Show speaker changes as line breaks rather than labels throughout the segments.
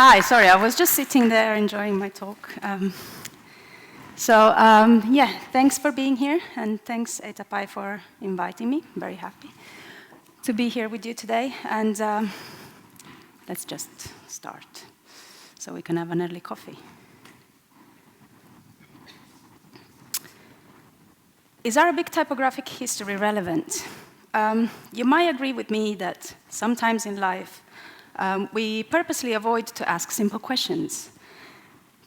Hi, sorry, I was just sitting there enjoying my talk. Yeah, thanks for being here, and thanks ATypI for inviting me. I'm very happy to be here with you today, and let's just start so we can have an early coffee. Is Arabic typographic history relevant? You might agree with me that sometimes in life, we purposely avoid to ask simple questions.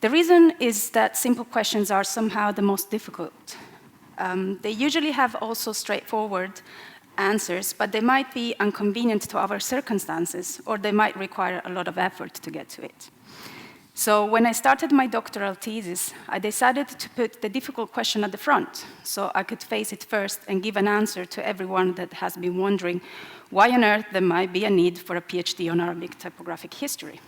The reason is that simple questions are somehow the most difficult. They usually have also straightforward answers, but they might be inconvenient to our circumstances, or they might require a lot of effort to get to it. So when I started my doctoral thesis, I decided to put the difficult question at the front, so I could face it first and give an answer to everyone that has been wondering why on earth there might be a need for a PhD on Arabic typographic history.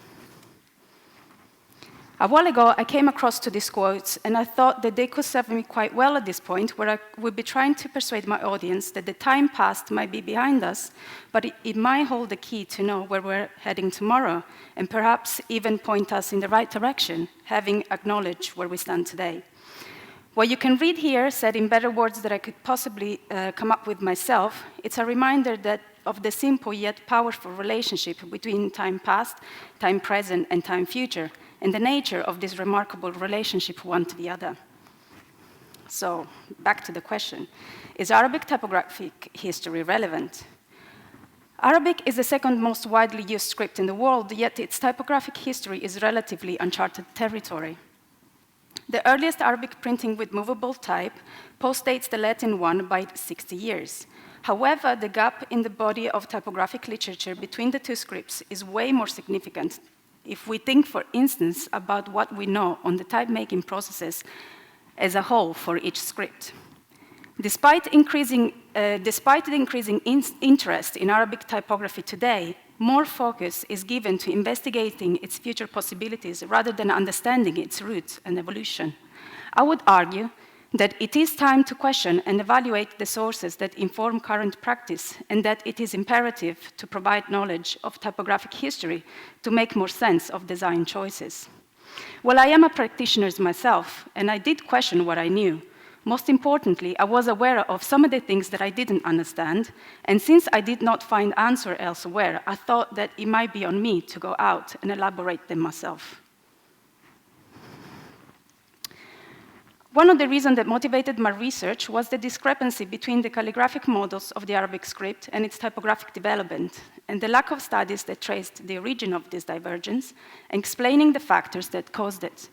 A while ago, I came across to these quotes, and I thought that they could serve me quite well at this point, where I would be trying to persuade my audience that the time past might be behind us, but it might hold the key to know where we're heading tomorrow, and perhaps even point us in the right direction, having acknowledged where we stand today. What you can read here, said in better words that I could possibly come up with myself, it's a reminder that of the simple yet powerful relationship between time past, time present, and time future, and the nature of this remarkable relationship one to the other. So, back to the question. Is Arabic typographic history relevant? Arabic is the second most widely used script in the world, yet its typographic history is relatively uncharted territory. The earliest Arabic printing with movable type postdates the Latin one by 60 years. However, the gap in the body of typographic literature between the two scripts is way more significant if we think, for instance, about what we know on the type-making processes as a whole for each script. Despite the increasing interest in Arabic typography today, more focus is given to investigating its future possibilities rather than understanding its roots and evolution. I would argue that it is time to question and evaluate the sources that inform current practice, and that it is imperative to provide knowledge of typographic history to make more sense of design choices. Well, I am a practitioner myself, and I did question what I knew. Most importantly, I was aware of some of the things that I didn't understand, and since I did not find answer elsewhere, I thought that it might be on me to go out and elaborate them myself. One of the reasons that motivated my research was the discrepancy between the calligraphic models of the Arabic script and its typographic development, and the lack of studies that traced the origin of this divergence, and explaining the factors that caused it.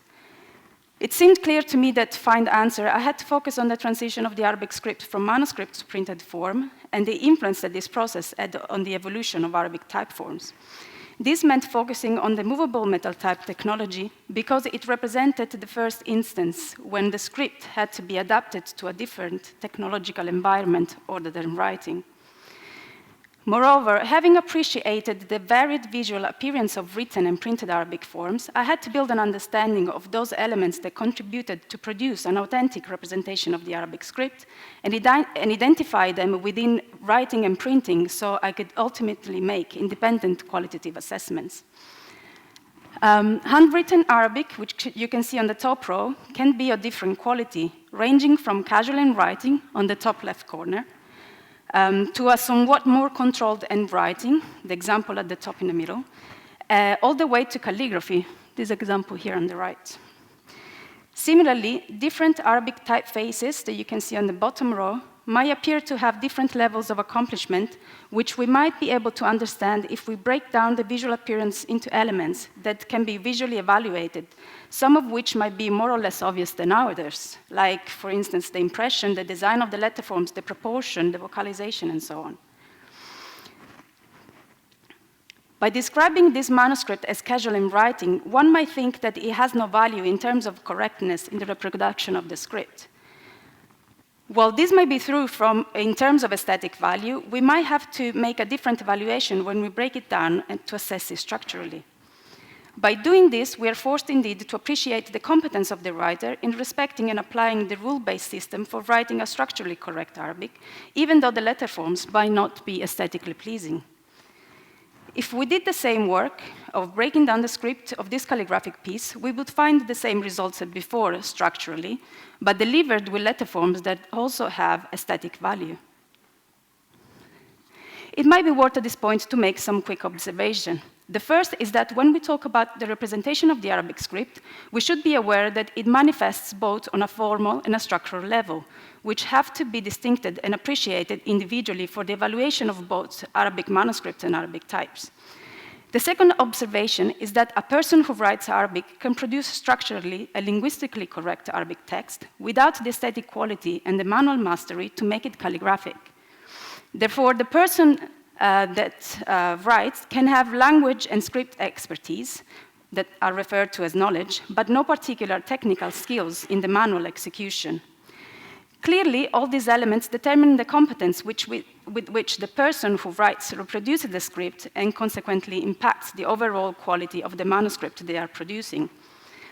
It seemed clear to me that to find the answer, I had to focus on the transition of the Arabic script from manuscript to printed form, and the influence that this process had on the evolution of Arabic type forms. This meant focusing on the movable metal type technology because it represented the first instance when the script had to be adapted to a different technological environment other than writing. Moreover, having appreciated the varied visual appearance of written and printed Arabic forms, I had to build an understanding of those elements that contributed to produce an authentic representation of the Arabic script and identify them within writing and printing so I could ultimately make independent qualitative assessments. Handwritten Arabic, which you can see on the top row, can be of different quality, ranging from casual handwriting on the top left corner, to a somewhat more controlled handwriting, the example at the top in the middle, all the way to calligraphy, this example here on the right. Similarly, different Arabic typefaces that you can see on the bottom row might appear to have different levels of accomplishment, which we might be able to understand if we break down the visual appearance into elements that can be visually evaluated, some of which might be more or less obvious than others, like, for instance, the impression, the design of the letterforms, the proportion, the vocalization, and so on. By describing this manuscript as casual in writing, one might think that it has no value in terms of correctness in the reproduction of the script. While this may be true in terms of aesthetic value, we might have to make a different evaluation when we break it down and to assess it structurally. By doing this, we are forced indeed to appreciate the competence of the writer in respecting and applying the rule-based system for writing a structurally correct Arabic, even though the letter forms might not be aesthetically pleasing. If we did the same work of breaking down the script of this calligraphic piece, we would find the same results as before structurally, but delivered with letter forms that also have aesthetic value. It might be worth at this point to make some quick observation. The first is that when we talk about the representation of the Arabic script, we should be aware that it manifests both on a formal and a structural level, which have to be distincted and appreciated individually for the evaluation of both Arabic manuscripts and Arabic types. The second observation is that a person who writes Arabic can produce structurally a linguistically correct Arabic text without the aesthetic quality and the manual mastery to make it calligraphic. Therefore, the person that writes can have language and script expertise that are referred to as knowledge, but no particular technical skills in the manual execution. Clearly, all these elements determine the competence with which the person who writes reproduces the script and consequently impacts the overall quality of the manuscript they are producing.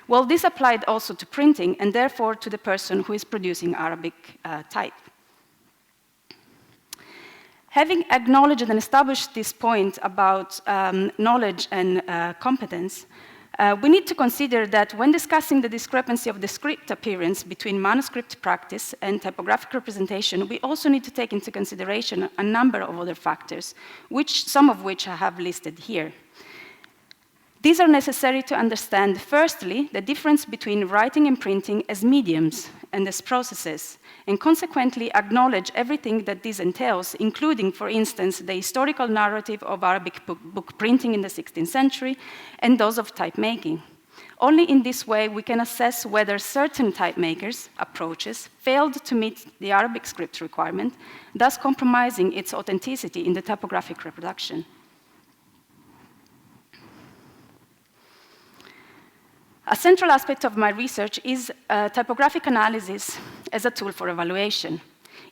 Well, this applied also to printing and therefore to the person who is producing Arabic type. Having acknowledged and established this point about knowledge and competence, we need to consider that when discussing the discrepancy of the script appearance between manuscript practice and typographic representation, we also need to take into consideration a number of other factors, some of which I have listed here. These are necessary to understand, firstly, the difference between writing and printing as mediums and as processes, and consequently acknowledge everything that this entails, including, for instance, the historical narrative of Arabic book printing in the 16th century and those of type making. Only in this way we can assess whether certain type makers' approaches failed to meet the Arabic script requirement, thus compromising its authenticity in the typographic reproduction. A central aspect of my research is typographic analysis as a tool for evaluation.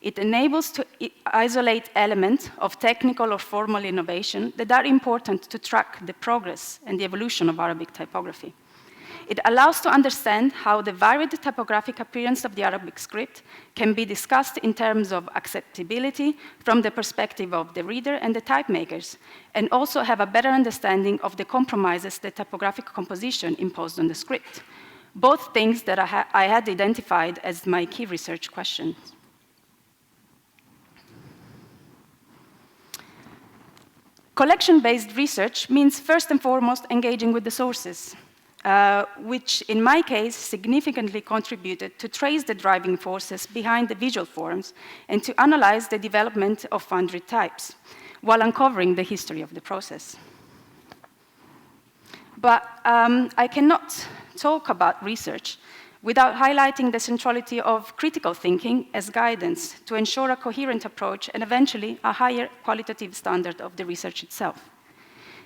It enables to isolate elements of technical or formal innovation that are important to track the progress and the evolution of Arabic typography. It allows to understand how the varied typographic appearance of the Arabic script can be discussed in terms of acceptability from the perspective of the reader and the type makers, and also have a better understanding of the compromises the typographic composition imposed on the script, both things that I had identified as my key research questions. Collection-based research means first and foremost engaging with the sources, which in my case significantly contributed to trace the driving forces behind the visual forms and to analyze the development of foundry types while uncovering the history of the process. But I cannot talk about research without highlighting the centrality of critical thinking as guidance to ensure a coherent approach and eventually a higher qualitative standard of the research itself.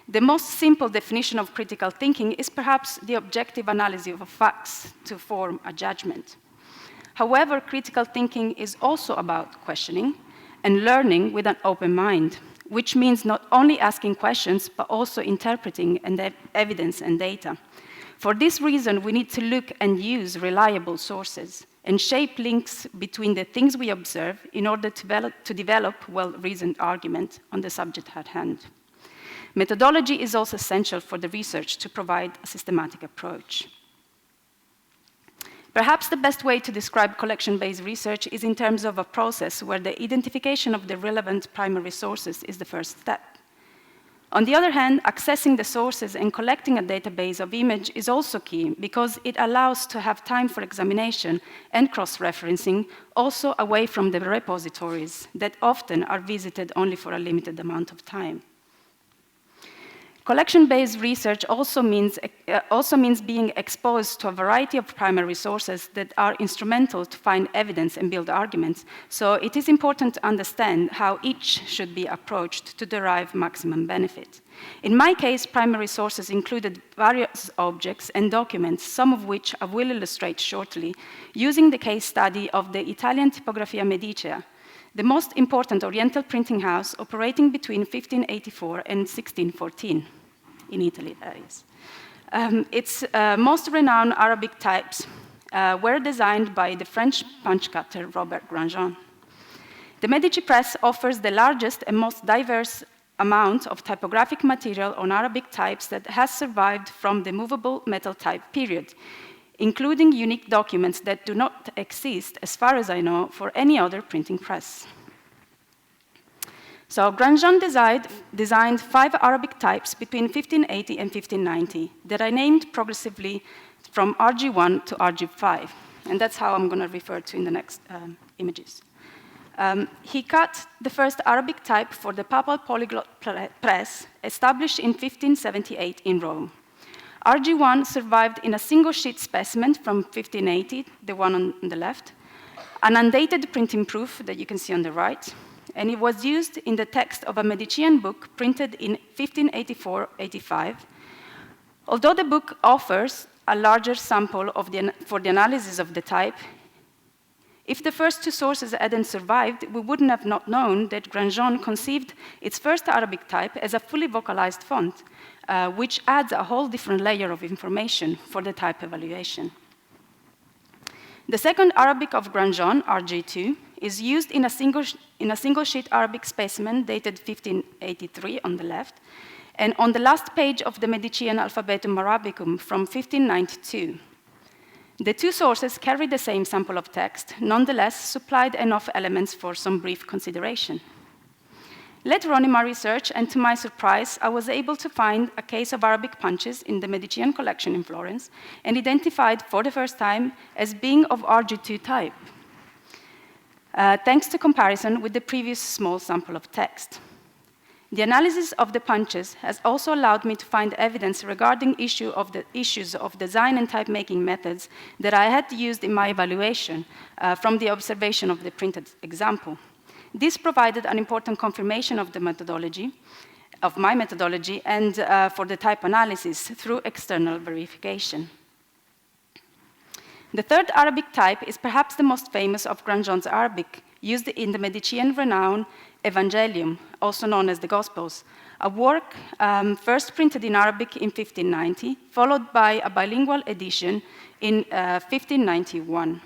The most simple definition of critical thinking is perhaps the objective analysis of facts to form a judgment. However, critical thinking is also about questioning and learning with an open mind, which means not only asking questions, but also interpreting evidence and data. For this reason, we need to look and use reliable sources and shape links between the things we observe in order to develop well-reasoned argument on the subject at hand. Methodology is also essential for the research to provide a systematic approach. Perhaps the best way to describe collection-based research is in terms of a process where the identification of the relevant primary sources is the first step. On the other hand, accessing the sources and collecting a database of image is also key because it allows to have time for examination and cross-referencing, also away from the repositories that often are visited only for a limited amount of time. Collection-based research also means being exposed to a variety of primary sources that are instrumental to find evidence and build arguments, so it is important to understand how each should be approached to derive maximum benefit. In my case, primary sources included various objects and documents, some of which I will illustrate shortly, using the case study of the Italian Typography Medici, the most important Oriental printing house operating between 1584 and 1614, in Italy, that is. Its most renowned Arabic types were designed by the French punch cutter Robert Granjon. The Medici Press offers the largest and most diverse amount of typographic material on Arabic types that has survived from the movable metal type period, including unique documents that do not exist, as far as I know, for any other printing press. So Granjon designed 5 Arabic types between 1580 and 1590 that I named progressively from RG1 to RG5, and that's how I'm going to refer to in the next images. He cut the first Arabic type for the Papal Polyglot Press, established in 1578 in Rome. RG1 survived in a single-sheet specimen from 1580, the one on the left, an undated printing proof that you can see on the right, and it was used in the text of a Medician book printed in 1584-85. Although the book offers a larger sample for the analysis of the type, if the first 2 sources hadn't survived, we wouldn't have not known that Granjon conceived its first Arabic type as a fully vocalized font, which adds a whole different layer of information for the type evaluation. The second Arabic of Granjon, RG2, is used in a single-sheet Arabic specimen dated 1583 on the left, and on the last page of the Medician Alphabetum Arabicum from 1592. The 2 sources carry the same sample of text, nonetheless supplied enough elements for some brief consideration. Later on in my research, and to my surprise, I was able to find a case of Arabic punches in the Medician collection in Florence, and identified for the first time as being of RG2 type, thanks to comparison with the previous small sample of text. The analysis of the punches has also allowed me to find evidence regarding issues of design and type-making methods that I had used in my evaluation from the observation of the printed example. This provided an important confirmation of my methodology, and for the type analysis through external verification. The third Arabic type is perhaps the most famous of Granjon's Arabic, used in the Medician renown Evangelium, also known as the Gospels, a work first printed in Arabic in 1590, followed by a bilingual edition in 1591.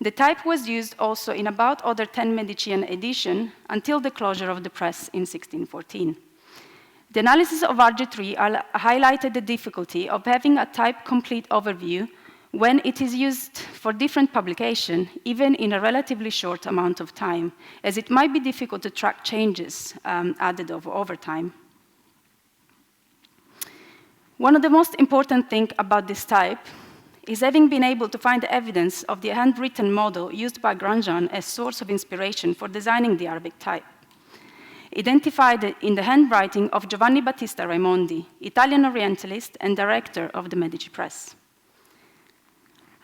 The type was used also in about other 10 Medician editions until the closure of the press in 1614. The analysis of RG3 highlighted the difficulty of having a type-complete overview when it is used for different publication, even in a relatively short amount of time, as it might be difficult to track changes added over time. One of the most important things about this type is having been able to find evidence of the handwritten model used by Granjon as source of inspiration for designing the Arabic type, identified in the handwriting of Giovanni Battista Raimondi, Italian Orientalist and director of the Medici Press.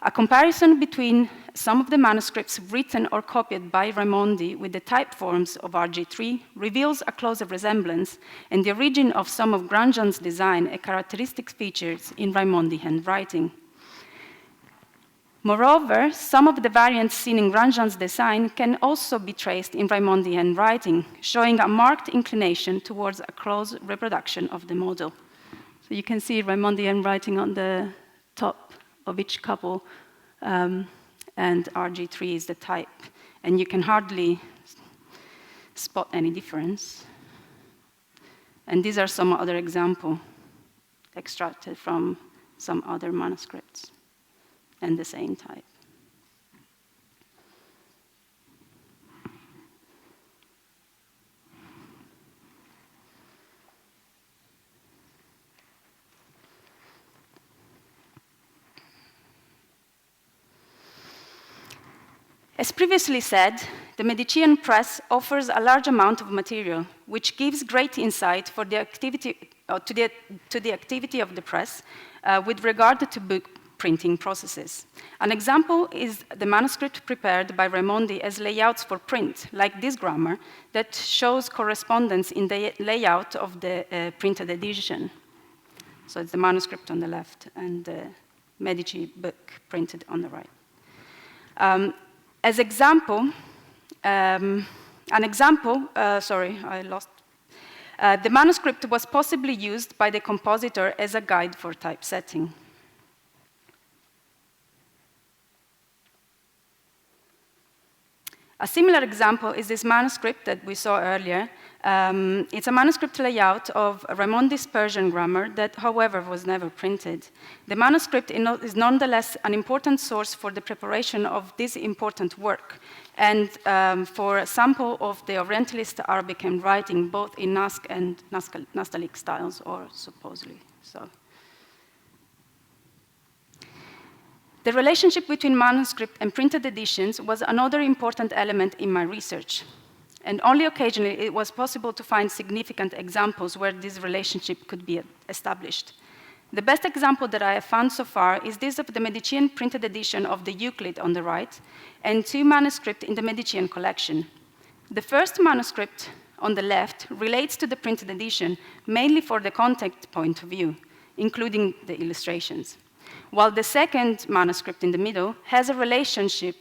A comparison between some of the manuscripts written or copied by Raimondi with the type forms of RG3 reveals a closer resemblance and the origin of some of Granjon's design and characteristic features in Raimondi handwriting. Moreover, some of the variants seen in Granjon's design can also be traced in Raimondi handwriting, showing a marked inclination towards a close reproduction of the model. So you can see Raimondi handwriting on the top of each couple, and RG3 is the type. And you can hardly spot any difference. And these are some other examples extracted from some other manuscripts and the same type. As previously said, the Medician Press offers a large amount of material, which gives great insight for the activity, to the activity of the press with regard to book printing processes. An example is the manuscript prepared by Raimondi as layouts for print, like this grammar, that shows correspondence in the layout of the printed edition. So it's the manuscript on the left and the Medici book printed on the right. As example, the manuscript was possibly used by the compositor as a guide for typesetting. A similar example is this manuscript that we saw earlier, It's a manuscript layout of Raimondi's Persian grammar that, however, was never printed. The manuscript is nonetheless an important source for the preparation of this important work and for a sample of the Orientalist Arabic handwriting, both in Naskh and Nastaliq styles, or supposedly so. The relationship between manuscript and printed editions was another important element in my research. And only occasionally it was possible to find significant examples where this relationship could be established. The best example that I have found so far is this of the Medician printed edition of the Euclid on the right, and 2 manuscripts in the Medician collection. The first manuscript on the left relates to the printed edition, mainly for the content point of view, including the illustrations, while the second manuscript in the middle has a relationship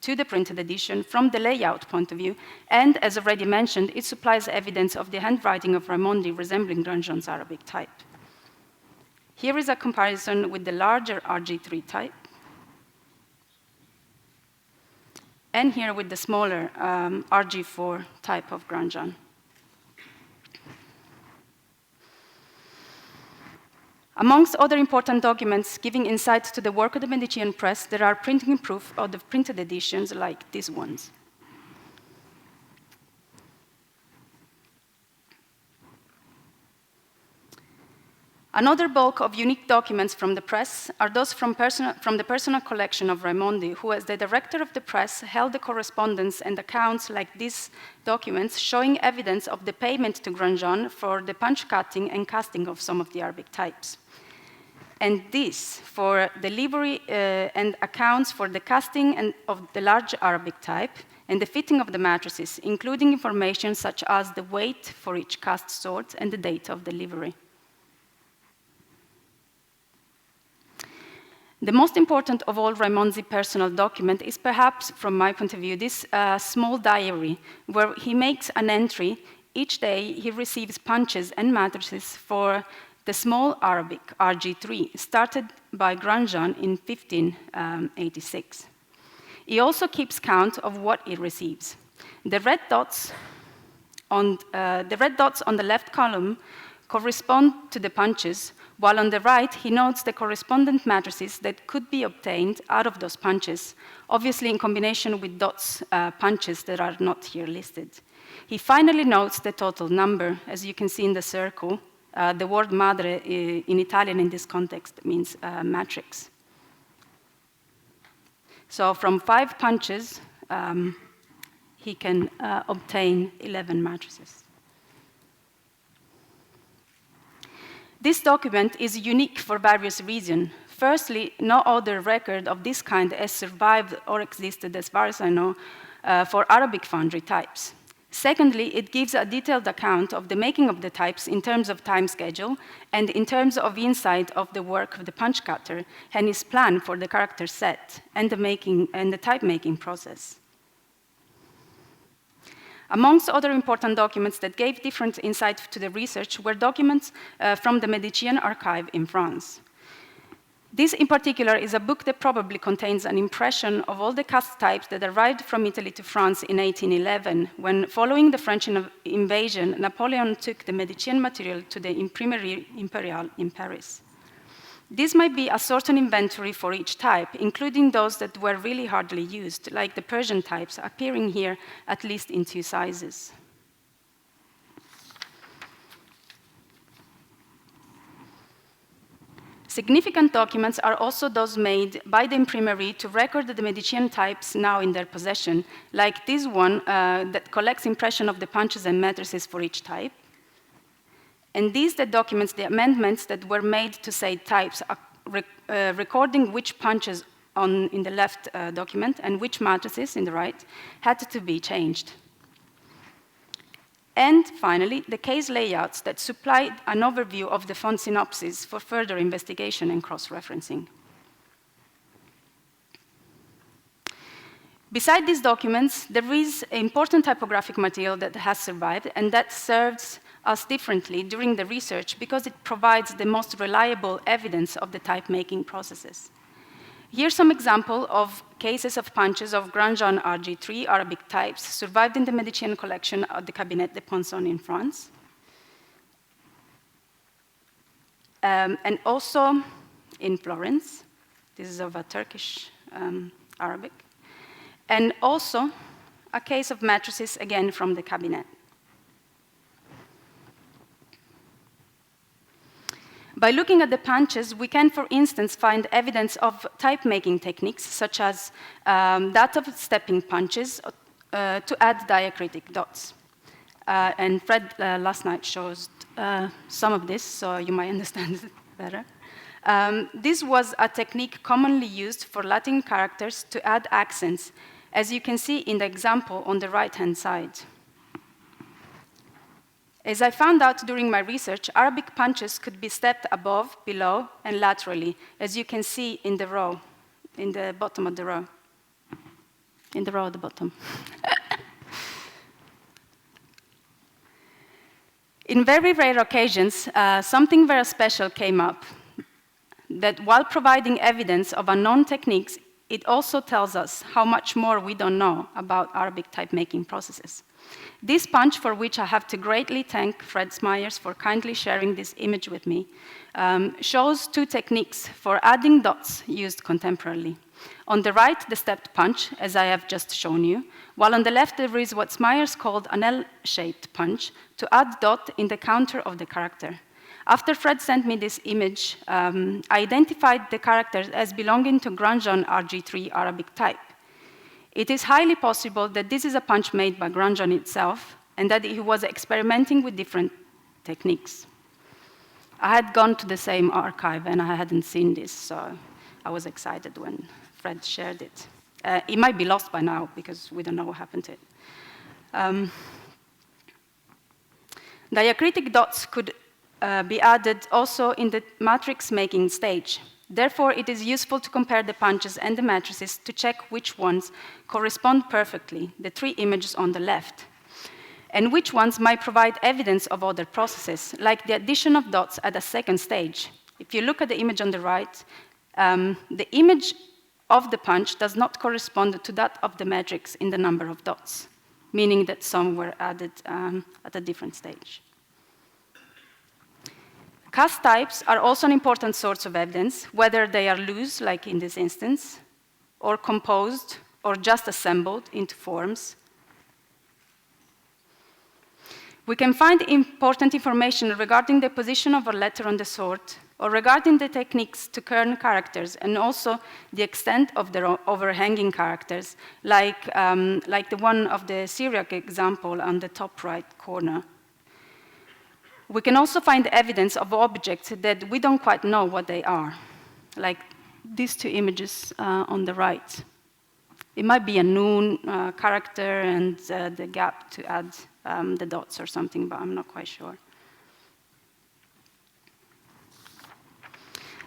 to the printed edition from the layout point of view, and as already mentioned, it supplies evidence of the handwriting of Raimondi resembling Granjon's Arabic type. Here is a comparison with the larger RG3 type, and here with the smaller RG4 type of Granjon. Amongst other important documents giving insight to the work of the Medici Press, there are printing proof of the printed editions like these ones. Another bulk of unique documents from the press are those from the personal collection of Raimondi, who as the director of the press held the correspondence and accounts like these documents showing evidence of the payment to Granjon for the punch cutting and casting of some of the Arabic types. And this for delivery and accounts for the casting of the large Arabic type and the fitting of the matrices, including information such as the weight for each cast sort and the date of delivery. The most important of all Raimondi's personal document is perhaps, from my point of view, this small diary where he makes an entry. Each day he receives punches and matrices for the small Arabic RG3, started by Granjon in 1586. He also keeps count of what he receives. The red dots on the left column correspond to the punches, while on the right he notes the correspondent matrices that could be obtained out of those punches, obviously in combination with dots punches that are not here listed. He finally notes the total number, as you can see in the circle. The word madre in Italian in this context means matrix. So from 5 punches, he can obtain 11 matrices. This document is unique for various reasons. Firstly, no other record of this kind has survived or existed, as far as I know, for Arabic foundry types. Secondly, it gives a detailed account of the making of the types in terms of time schedule and in terms of insight of the work of the punch cutter and his plan for the character set and the type making process. Amongst other important documents that gave different insight to the research were documents from the Medician archive in France. This, in particular, is a book that probably contains an impression of all the cast types that arrived from Italy to France in 1811, when, following the French invasion, Napoleon took the Medician material to the Imprimerie Impériale in Paris. This might be a certain inventory for each type, including those that were really hardly used, like the Persian types, appearing here at least in 2 sizes. Significant documents are also those made by the Imprimerie to record the Medician types now in their possession, like this one that collects impression of the punches and matrices for each type. And these that documents the amendments that were made to said types, recording which punches in the left document and which matrices in the right had to be changed. And finally, the case layouts that supplied an overview of the font synopsis for further investigation and cross-referencing. Beside these documents, there is important typographic material that has survived and that serves us differently during the research because it provides the most reliable evidence of the type-making processes. Here's some example of cases of punches of Granjon RG3 Arabic types survived in the Medici collection at the Cabinet de Ponson in France. And also in Florence. This is of a Turkish Arabic. And also a case of matrices, again, from the Cabinet. By looking at the punches, we can, for instance, find evidence of type-making techniques, such as that of stepping punches to add diacritic dots. And Fred last night showed some of this, so you might understand it better. This was a technique commonly used for Latin characters to add accents, as you can see in the example on the right-hand side. As I found out during my research, Arabic punches could be stepped above, below, and laterally, as you can see in the row, in the bottom of the row. In the row at the bottom. In very rare occasions, something very special came up, that while providing evidence of unknown techniques, it also tells us how much more we don't know about Arabic type-making processes. This punch, for which I have to greatly thank Fred Smyers for kindly sharing this image with me, shows two techniques for adding dots used contemporarily. On the right, the stepped punch, as I have just shown you, while on the left there is what Smyers called an L-shaped punch to add dot in the counter of the character. After Fred sent me this image, I identified the characters as belonging to Granjon RG3 Arabic type. It is highly possible that this is a punch made by Granjon itself, and that he was experimenting with different techniques. I had gone to the same archive, and I hadn't seen this, so I was excited when Fred shared it. It might be lost by now, because we don't know what happened to it. Diacritic dots could be added also in the matrix making stage. Therefore, it is useful to compare the punches and the matrices to check which ones correspond perfectly, the three images on the left, and which ones might provide evidence of other processes, like the addition of dots at a second stage. If you look at the image on the right, the image of the punch does not correspond to that of the matrix in the number of dots, meaning that some were added at a different stage. Cast types are also an important source of evidence, whether they are loose, like in this instance, or composed, or just assembled into forms. We can find important information regarding the position of a letter on the sort, or regarding the techniques to kern characters, and also the extent of their overhanging characters, like the one of the Syriac example on the top right corner. We can also find evidence of objects that we don't quite know what they are, like these two images on the right. It might be a noon character and the gap to add the dots or something, but I'm not quite sure.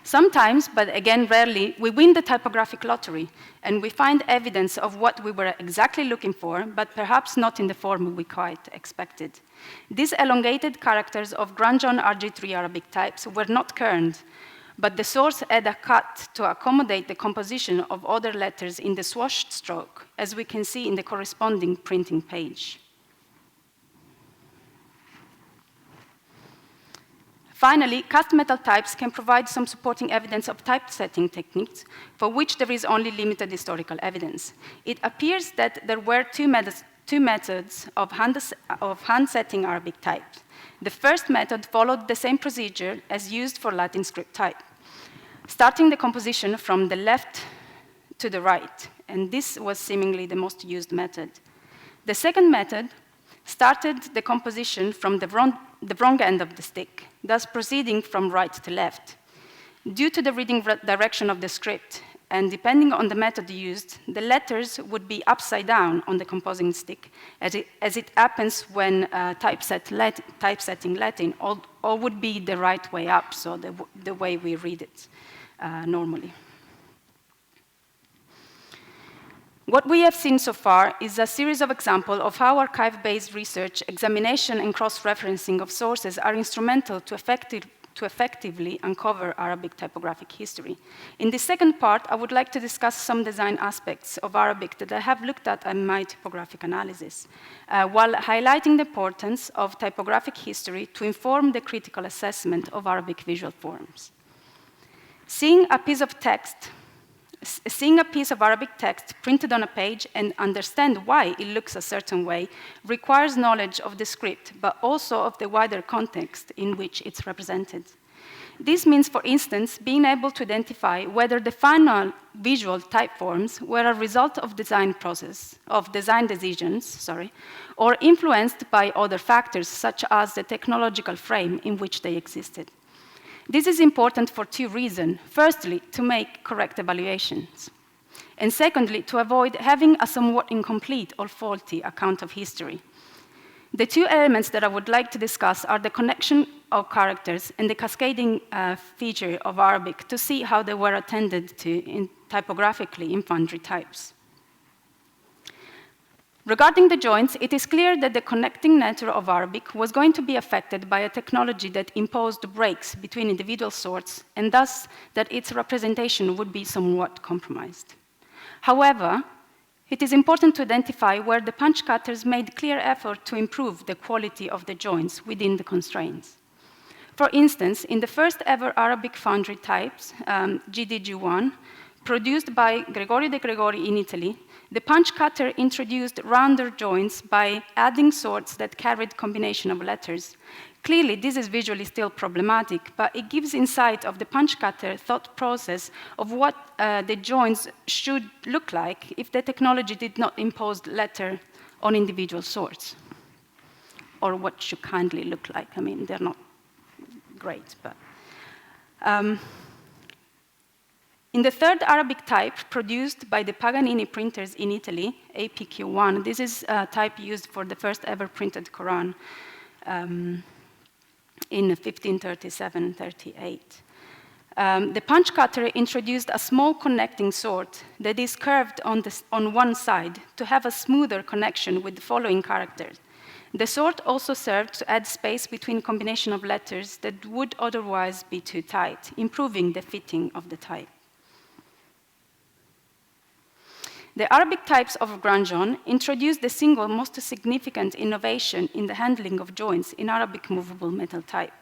Sometimes, but again rarely, we win the typographic lottery, and we find evidence of what we were exactly looking for, but perhaps not in the form we quite expected. These elongated characters of Granjon RG3 Arabic types were not kerned, but the source had a cut to accommodate the composition of other letters in the swashed stroke, as we can see in the corresponding printing page. Finally, cast metal types can provide some supporting evidence of typesetting techniques for which there is only limited historical evidence. It appears that there were two methods of hand-setting Arabic types. The first method followed the same procedure as used for Latin script type, starting the composition from the left to the right, and this was seemingly the most used method. The second method started the composition from the wrong end of the stick, thus proceeding from right to left. Due to the reading direction of the script, and depending on the method used, the letters would be upside down on the composing stick, as it happens when typesetting Latin, or would be the right way up, so the way we read it normally. What we have seen so far is a series of examples of how archive-based research, examination, and cross-referencing of sources are instrumental to to effectively uncover Arabic typographic history. In the second part, I would like to discuss some design aspects of Arabic that I have looked at in my typographic analysis, while highlighting the importance of typographic history to inform the critical assessment of Arabic visual forms. Seeing a piece of Arabic text printed on a page and understand why it looks a certain way requires knowledge of the script, but also of the wider context in which it's represented. This means, for instance, being able to identify whether the final visual type forms were a result of design decisions, or influenced by other factors, such as the technological frame in which they existed. This is important for two reasons. Firstly, to make correct evaluations. And secondly, to avoid having a somewhat incomplete or faulty account of history. The two elements that I would like to discuss are the connection of characters and the cascading feature of Arabic to see how they were attended to typographically in foundry types. Regarding the joints, it is clear that the connecting nature of Arabic was going to be affected by a technology that imposed breaks between individual sorts, and thus that its representation would be somewhat compromised. However, it is important to identify where the punch cutters made clear effort to improve the quality of the joints within the constraints. For instance, in the first ever Arabic foundry types, GDG1, produced by Gregorio de Gregori in Italy, the punch cutter introduced rounder joints by adding sorts that carried combination of letters. Clearly, this is visually still problematic, but it gives insight of the punch cutter thought process of what the joints should look like if the technology did not impose letter on individual sorts, or what should kindly look like. I mean, they're not great, but. In the third Arabic type produced by the Paganini printers in Italy, APQ1, this is a type used for the first ever printed Quran in 1537-38. The punch cutter introduced a small connecting sort that is curved on one side to have a smoother connection with the following characters. The sort also served to add space between combination of letters that would otherwise be too tight, improving the fitting of the type. The Arabic types of Granjon introduced the single most significant innovation in the handling of joints in Arabic movable metal type.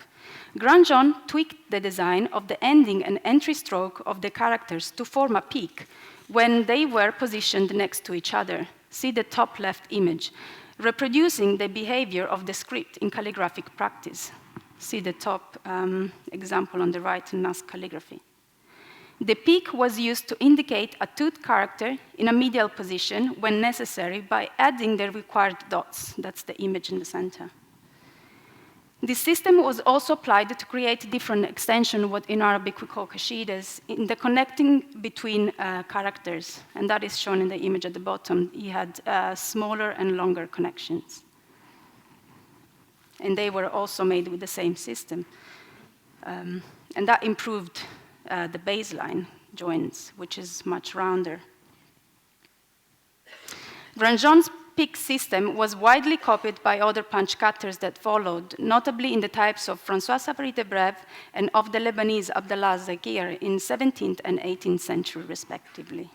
Granjon tweaked the design of the ending and entry stroke of the characters to form a peak when they were positioned next to each other. See the top left image, reproducing the behavior of the script in calligraphic practice. See the top example on the right in Nas calligraphy. The peak was used to indicate a tooth character in a medial position when necessary by adding the required dots. That's the image in the center. This system was also applied to create different extensions, what in Arabic we call kashidas, in the connecting between characters, and that is shown in the image at the bottom. He had smaller and longer connections. And they were also made with the same system. And that improved the baseline joints, which is much rounder. Granjon's peak system was widely copied by other punch cutters that followed, notably in the types of François Savary de Brève and of the Lebanese Abdallah Zakir in 17th and 18th century, respectively.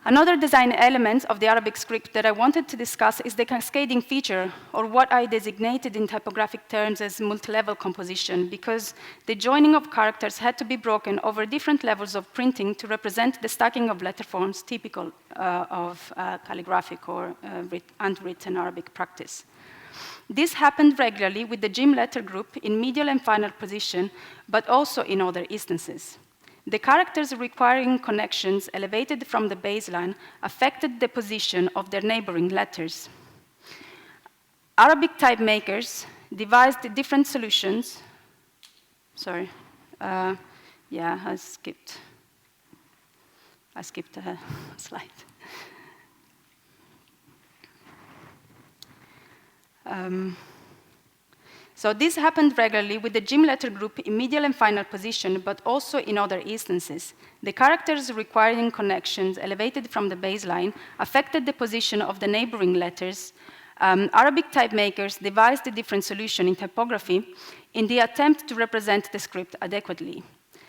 Another design element of the Arabic script that I wanted to discuss is the cascading feature, or what I designated in typographic terms as multi-level composition, because the joining of characters had to be broken over different levels of printing to represent the stacking of letter forms typical of calligraphic or handwritten Arabic practice. This happened regularly with the Jim letter group in medial and final position, but also in other instances. The characters requiring connections elevated from the baseline affected the position of their neighboring letters. Arabic type makers devised different solutions. Sorry. Yeah, I skipped a slide. So this happened regularly with the Jim letter group in medial and final position, but also in other instances. The characters requiring connections elevated from the baseline affected the position of the neighboring letters Arabic type makers devised a different solution in typography in the attempt to represent the script adequately.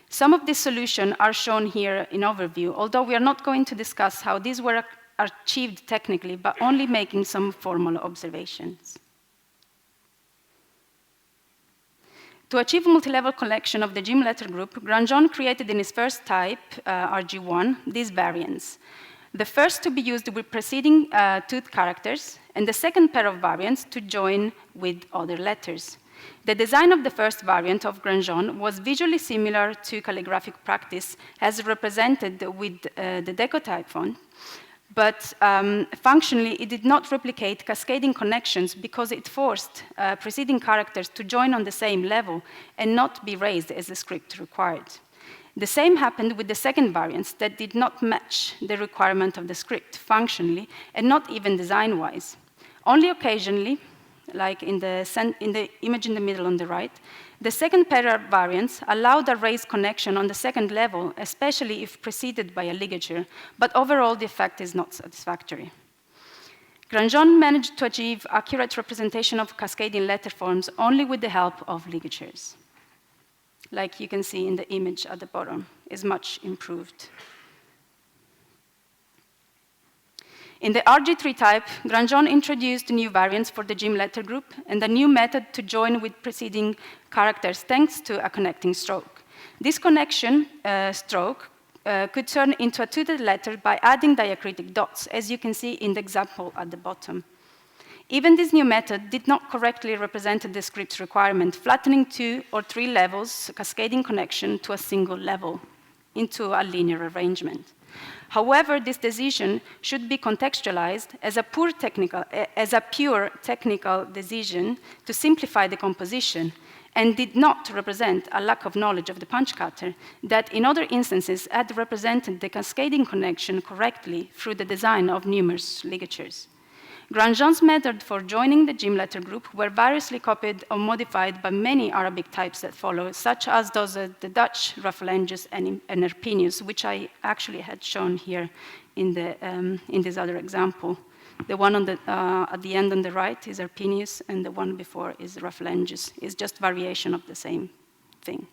Some of these solutions are shown here in overview, although we are not going to discuss how these were achieved technically, but only making some formal observations. To achieve multi-level collection of the Jim letter group, Granjon created in his first type, RG1, these variants. The first to be used with preceding tooth characters, and the second pair of variants to join with other letters. The design of the first variant of Granjon was visually similar to calligraphic practice as represented with the decotype font, but functionally it did not replicate cascading connections because it forced preceding characters to join on the same level and not be raised as the script required. The same happened with the second variants that did not match the requirement of the script functionally and not even design-wise. Only occasionally, like in the image in the middle on the right, the second pair of variants allowed a raised connection on the second level, especially if preceded by a ligature, but overall the effect is not satisfactory. Granjon managed to achieve accurate representation of cascading letter forms only with the help of ligatures. Like you can see in the image at the bottom, is much improved. In the RG3 type, Granjon introduced new variants for the Jim letter group and a new method to join with preceding characters thanks to a connecting stroke. This connection stroke could turn into a toothed letter by adding diacritic dots, as you can see in the example at the bottom. Even this new method did not correctly represent the script's requirement, flattening 2 or 3 levels cascading connection to a single level into a linear arrangement. However, this decision should be contextualized as a pure technical decision to simplify the composition and did not represent a lack of knowledge of the punch cutter that in other instances had represented the cascading connection correctly through the design of numerous ligatures. Granjon's method for joining the Jim letter group were variously copied or modified by many Arabic types that follow, such as those of the Dutch Raphaelengus and Erpenius, which I actually had shown here in this other example. The one on at the end on the right is Erpenius, and the one before is Raphaelengus. It's just variation of the same thing.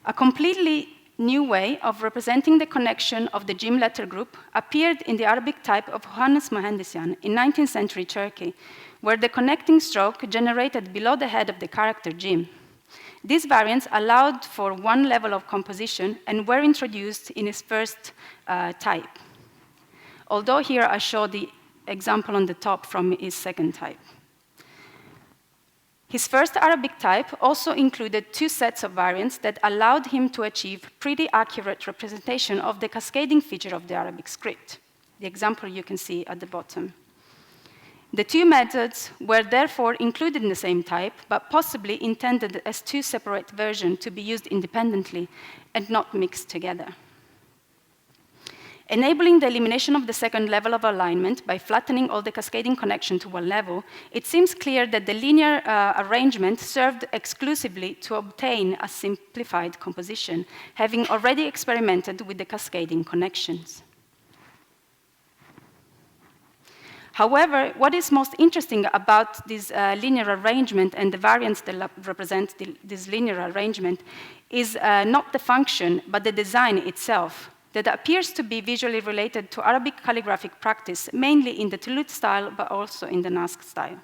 A completely new way of representing the connection of the Jim letter group appeared in the Arabic type of Johannes Mohandisyan in 19th century Turkey, where the connecting stroke generated below the head of the character Jim. These variants allowed for one level of composition and were introduced in his first type. Although here I show the example on the top from his second type. His first Arabic type also included 2 sets of variants that allowed him to achieve pretty accurate representation of the cascading feature of the Arabic script. The example you can see at the bottom. The 2 methods were therefore included in the same type, but possibly intended as 2 separate versions to be used independently and not mixed together. Enabling the elimination of the second level of alignment by flattening all the cascading connection to one level, it seems clear that the linear arrangement served exclusively to obtain a simplified composition, having already experimented with the cascading connections. However, what is most interesting about this linear arrangement and the variants that represent this linear arrangement is not the function, but the design itself, that appears to be visually related to Arabic calligraphic practice, mainly in the Toulouse style, but also in the Naskh style.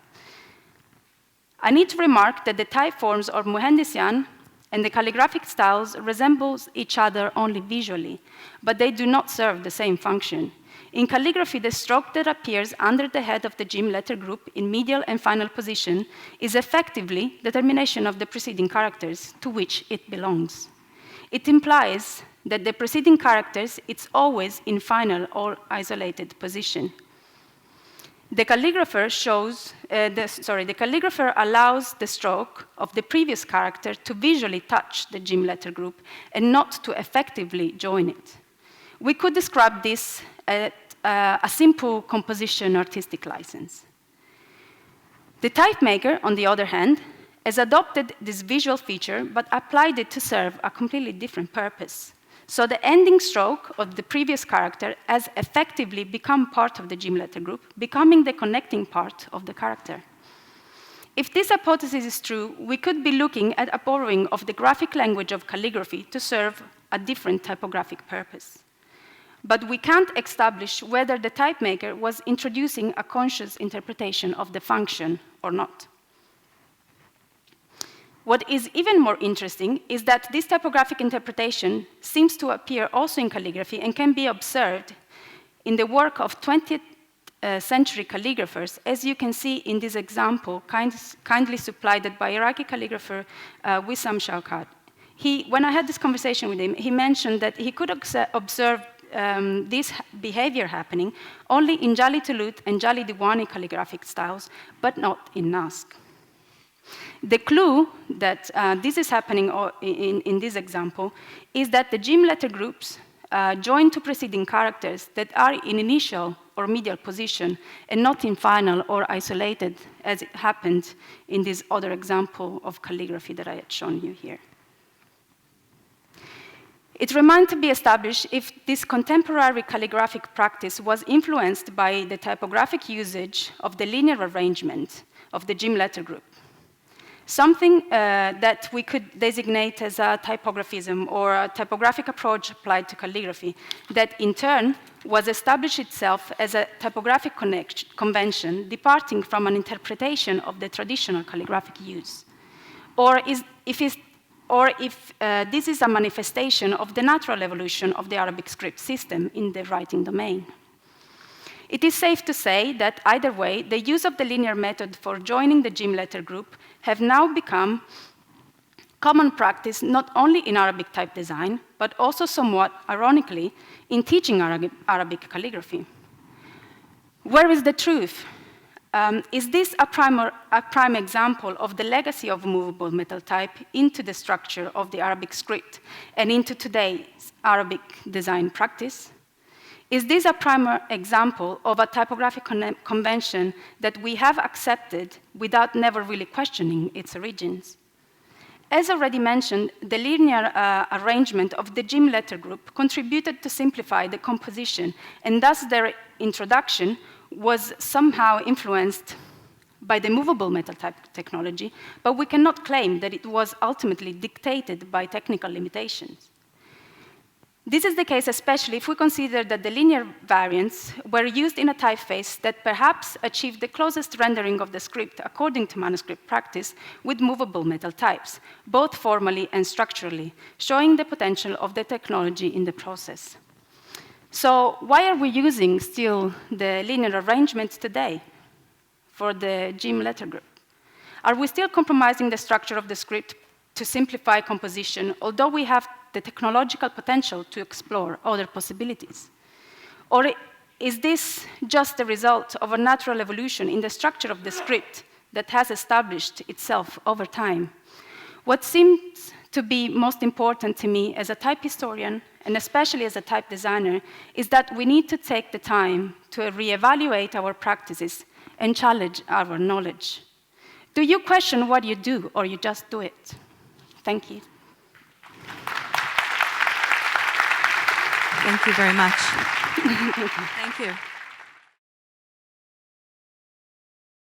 I need to remark that the type forms of Mohandisyan and the calligraphic styles resemble each other only visually, but they do not serve the same function. In calligraphy, the stroke that appears under the head of the Jim letter group in medial and final position is effectively the termination of the preceding characters to which it belongs. It implies that the preceding characters, it's always in final or isolated position. The calligrapher allows the stroke of the previous character to visually touch the Jim letter group and not to effectively join it. We could describe this as a simple composition artistic license. The type maker, on the other hand, has adopted this visual feature but applied it to serve a completely different purpose. So the ending stroke of the previous character has effectively become part of the Jim letter group, becoming the connecting part of the character. If this hypothesis is true, we could be looking at a borrowing of the graphic language of calligraphy to serve a different typographic purpose. But we can't establish whether the typemaker was introducing a conscious interpretation of the function or not. What is even more interesting is that this typographic interpretation seems to appear also in calligraphy and can be observed in the work of 20th century calligraphers, as you can see in this example, kindly supplied by Iraqi calligrapher Wissam Shaukat. When I had this conversation with him, he mentioned that he could observe this behavior happening only in Jali Tulut and Jali Diwani calligraphic styles, but not in Naskh. The clue that this is happening in this example is that the Jim letter groups join to preceding characters that are in initial or medial position and not in final or isolated, as it happened in this other example of calligraphy that I had shown you here. It remains to be established if this contemporary calligraphic practice was influenced by the typographic usage of the linear arrangement of the Jim letter group. Something that we could designate as a typographism or a typographic approach applied to calligraphy that in turn was established itself as a typographic convention departing from an interpretation of the traditional calligraphic use. Or if this is a manifestation of the natural evolution of the Arabic script system in the writing domain. It is safe to say that either way, the use of the linear method for joining the Jim letter group have now become common practice not only in Arabic type design, but also somewhat ironically in teaching Arabic calligraphy. Where is the truth? Is this a prime example of the legacy of movable metal type into the structure of the Arabic script and into today's Arabic design practice? Is this a prime example of a typographic convention that we have accepted without never really questioning its origins? As already mentioned, the linear arrangement of the Jim letter group contributed to simplify the composition, and thus their introduction was somehow influenced by the movable metal type technology, but we cannot claim that it was ultimately dictated by technical limitations. This is the case especially if we consider that the linear variants were used in a typeface that perhaps achieved the closest rendering of the script according to manuscript practice with movable metal types, both formally and structurally, showing the potential of the technology in the process. So why are we using still the linear arrangement today for the Jim letter group? Are we still compromising the structure of the script to simplify composition, although we have the technological potential to explore other possibilities? Or is this just the result of a natural evolution in the structure of the script that has established itself over time? What seems to be most important to me as a type historian, and especially as a type designer, is that we need to take the time to reevaluate our practices and challenge our knowledge. Do you question what you do, or you just do it? Thank you.
Thank you very much.
Thank you.
Thank you.